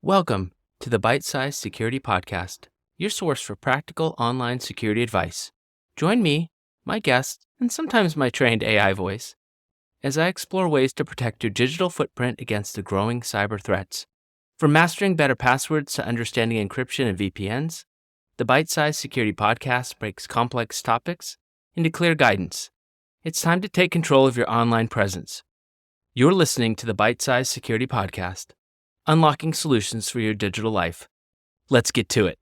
Welcome to the Byte Sized Security Podcast, your source for practical online security advice. Join me, my guest, and sometimes my trained AI voice, as I explore ways to protect your digital footprint against the growing cyber threats. From mastering better passwords to understanding encryption and VPNs, the Byte Sized Security Podcast breaks complex topics into clear guidance. It's time to take control of your online presence. You're listening to the Byte Sized Security Podcast, unlocking solutions for your digital life. Let's get to it.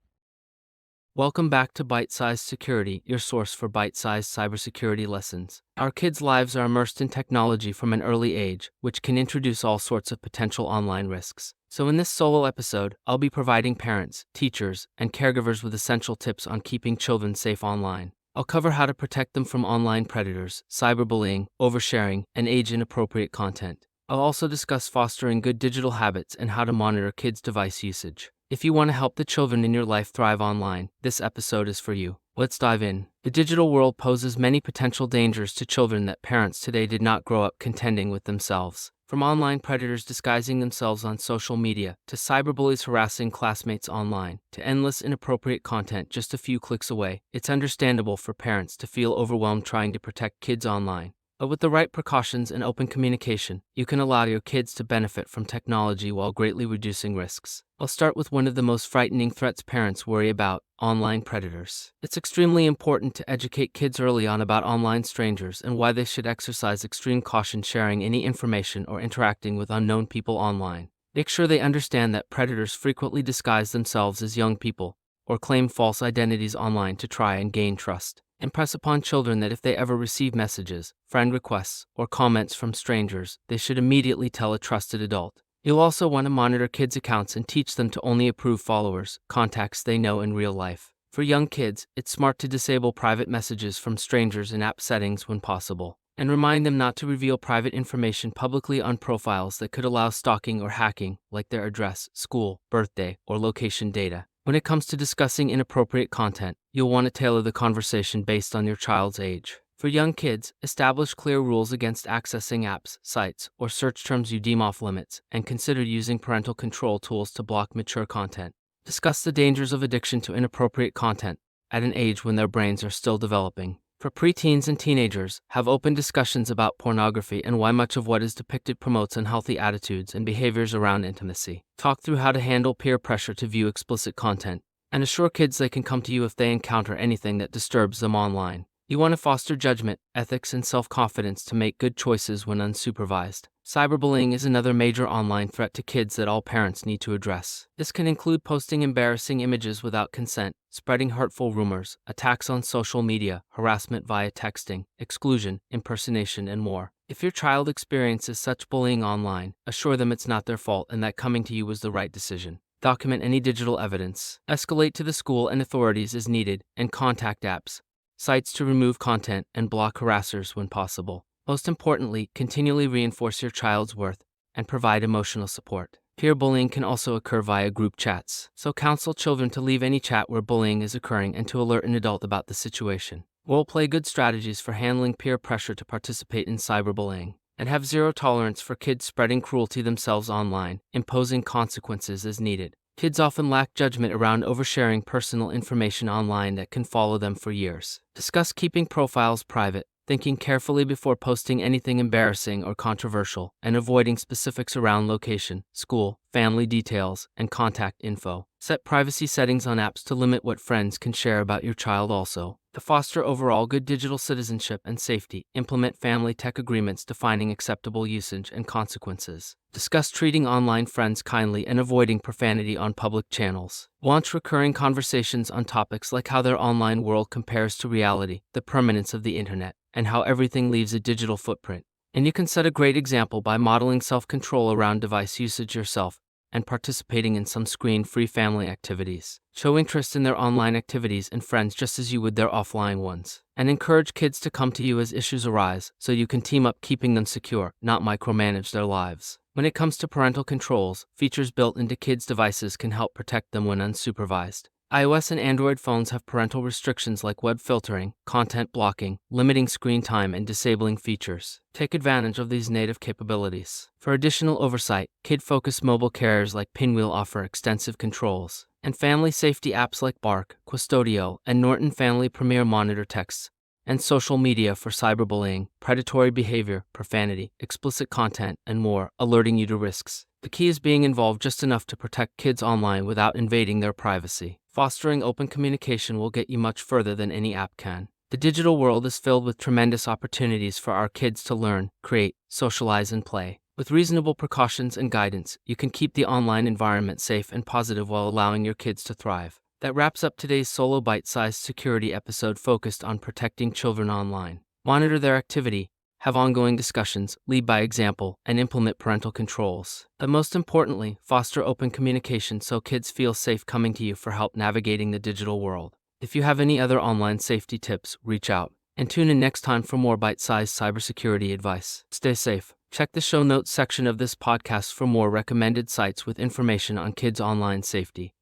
Welcome back to Byte Sized Security, your source for bite-sized cybersecurity lessons. Our kids' lives are immersed in technology from an early age, which can introduce all sorts of potential online risks. So in this solo episode, I'll be providing parents, teachers, and caregivers with essential tips on keeping children safe online. I'll cover how to protect them from online predators, cyberbullying, oversharing, and age-inappropriate content. I'll also discuss fostering good digital habits and how to monitor kids' device usage. If you want to help the children in your life thrive online, this episode is for you. Let's dive in. The digital world poses many potential dangers to children that parents today did not grow up contending with themselves. From online predators disguising themselves on social media, to cyberbullies harassing classmates online, to endless inappropriate content just a few clicks away, it's understandable for parents to feel overwhelmed trying to protect kids online. But with the right precautions and open communication, you can allow your kids to benefit from technology while greatly reducing risks. I'll start with one of the most frightening threats parents worry about: online predators. It's extremely important to educate kids early on about online strangers and why they should exercise extreme caution sharing any information or interacting with unknown people online. Make sure they understand that predators frequently disguise themselves as young people or claim false identities online to try and gain trust. Impress upon children that if they ever receive messages, friend requests, or comments from strangers, they should immediately tell a trusted adult. You'll also want to monitor kids' accounts and teach them to only approve followers, contacts they know in real life. For young kids, it's smart to disable private messages from strangers in app settings when possible, and remind them not to reveal private information publicly on profiles that could allow stalking or hacking, like their address, school, birthday, or location data. When it comes to discussing inappropriate content, you'll want to tailor the conversation based on your child's age. For young kids, establish clear rules against accessing apps, sites, or search terms you deem off limits, and consider using parental control tools to block mature content. Discuss the dangers of addiction to inappropriate content at an age when their brains are still developing. For preteens and teenagers, have open discussions about pornography and why much of what is depicted promotes unhealthy attitudes and behaviors around intimacy. Talk through how to handle peer pressure to view explicit content, and assure kids they can come to you if they encounter anything that disturbs them online. You want to foster judgment, ethics, and self-confidence to make good choices when unsupervised. Cyberbullying is another major online threat to kids that all parents need to address. This can include posting embarrassing images without consent, spreading hurtful rumors, attacks on social media, harassment via texting, exclusion, impersonation, and more. If your child experiences such bullying online, assure them it's not their fault and that coming to you was the right decision. Document any digital evidence. Escalate to the school and authorities as needed, and contact apps, sites to remove content and block harassers when possible. Most importantly, continually reinforce your child's worth and provide emotional support. Peer bullying can also occur via group chats, so counsel children to leave any chat where bullying is occurring and to alert an adult about the situation. Role-play good strategies for handling peer pressure to participate in cyberbullying, and have zero tolerance for kids spreading cruelty themselves online, imposing consequences as needed. Kids often lack judgment around oversharing personal information online that can follow them for years. Discuss keeping profiles private, thinking carefully before posting anything embarrassing or controversial, and avoiding specifics around location, school, family details, and contact info. Set privacy settings on apps to limit what friends can share about your child also. To foster overall good digital citizenship and safety, implement family tech agreements defining acceptable usage and consequences. Discuss treating online friends kindly and avoiding profanity on public channels. Launch recurring conversations on topics like how their online world compares to reality, the permanence of the internet, and how everything leaves a digital footprint. And you can set a great example by modeling self-control around device usage yourself and participating in some screen-free family activities. Show interest in their online activities and friends just as you would their offline ones. And encourage kids to come to you as issues arise so you can team up keeping them secure, not micromanage their lives. When it comes to parental controls, features built into kids' devices can help protect them when unsupervised. iOS and Android phones have parental restrictions like web filtering, content blocking, limiting screen time, and disabling features. Take advantage of these native capabilities. For additional oversight, kid-focused mobile carriers like Pinwheel offer extensive controls, and family safety apps like Bark, Custodio, and Norton Family Premier monitor texts and social media for cyberbullying, predatory behavior, profanity, explicit content, and more, alerting you to risks. The key is being involved just enough to protect kids online without invading their privacy. Fostering open communication will get you much further than any app can. The digital world is filled with tremendous opportunities for our kids to learn, create, socialize, and play. With reasonable precautions and guidance, you can keep the online environment safe and positive while allowing your kids to thrive. That wraps up today's solo bite-sized security episode focused on protecting children online. Monitor their activity, have ongoing discussions, lead by example, and implement parental controls. But most importantly, foster open communication so kids feel safe coming to you for help navigating the digital world. If you have any other online safety tips, reach out. And tune in next time for more bite-sized cybersecurity advice. Stay safe. Check the show notes section of this podcast for more recommended sites with information on kids' online safety.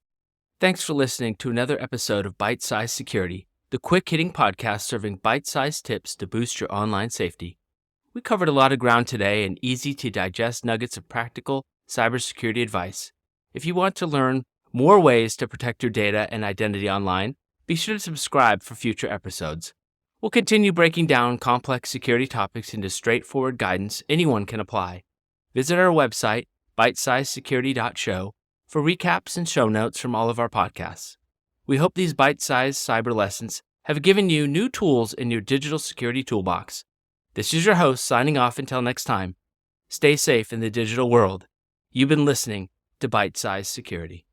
Thanks for listening to another episode of Byte Sized Security, the quick-hitting podcast serving bite-sized tips to boost your online safety. We covered a lot of ground today and easy-to-digest nuggets of practical cybersecurity advice. If you want to learn more ways to protect your data and identity online, be sure to subscribe for future episodes. We'll continue breaking down complex security topics into straightforward guidance anyone can apply. Visit our website, bitesizedsecurity.show, for recaps and show notes from all of our podcasts. We hope these bite-sized cyber lessons have given you new tools in your digital security toolbox. This is your host signing off until next time. Stay safe in the digital world. You've been listening to Byte Sized Security.